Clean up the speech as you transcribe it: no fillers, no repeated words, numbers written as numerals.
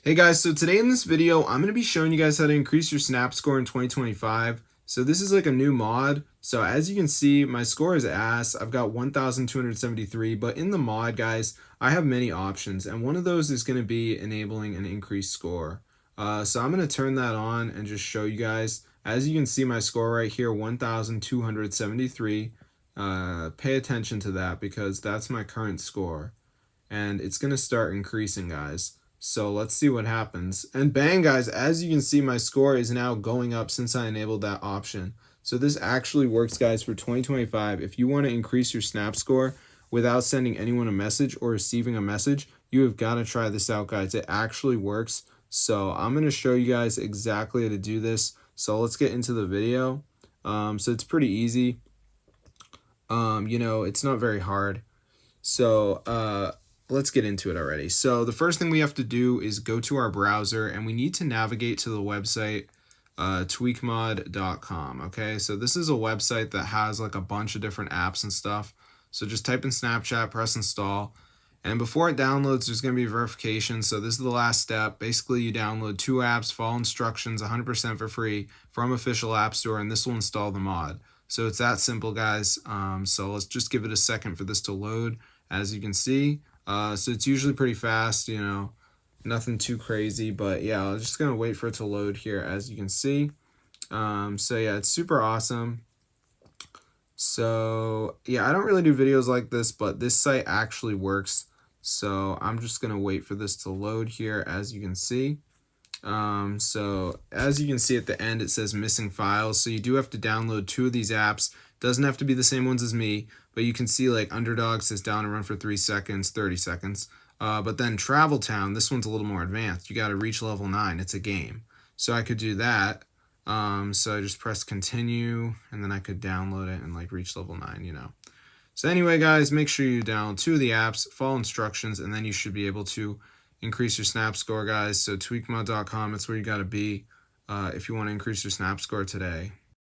Hey guys, so today in this video, I'm going to be showing you guys how to increase your snap score in 2025. So this is like a new mod. So as you can see, my score is ass. I've got 1,273, but in the mod, guys, I have many options. And one of those is going to be enabling an increased score. So I'm going to turn that on and just show you guys. As you can see, my score right here, 1,273. Pay attention to that because that's my current score. And it's going to start increasing, guys. So let's see what happens. And bang, guys, as you can see, my score is now going up since I enabled that option. So this actually works, guys, for 2025. If you want to increase your snap score without sending anyone a message or receiving a message, you have got to try this out, guys. It actually works. So I'm going to show you guys exactly how to do this. So let's get into the video. So it's pretty easy. It's not very hard. So let's get into it already. So the first thing we have to do is go to our browser and we need to navigate to the website tweakmod.com. Okay, so this is a website that has like a bunch of different apps and stuff. So just type in Snapchat, press install, and before it downloads, there's going to be verification. So this is the last step. Basically, you download 2 apps, follow instructions 100% for free from official app store, and this will install the mod. So it's that simple, guys. So let's just give it a second for this to load. As you can see, so it's usually pretty fast, nothing too crazy, but yeah, I'm just gonna wait for it to load here. As you can see, so yeah, it's super awesome. So yeah, I don't really do videos like this, but this site actually works. So I'm just gonna wait for this to load here. As you can see, so as you can see at the end, it says missing files. So you do have to download 2 of these apps. Doesn't have to be the same ones as me, but you can see like Underdog says down and run for 3 seconds, 30 seconds. But then Travel Town, this one's a little more advanced. You got to reach level 9. It's a game. So I could do that. So I just press continue and then I could download it and like reach level 9. So anyway, guys, make sure you download 2 of the apps, follow instructions, and then you should be able to increase your snap score, guys. So tweakmod.com, it's where you got to be if you want to increase your snap score today.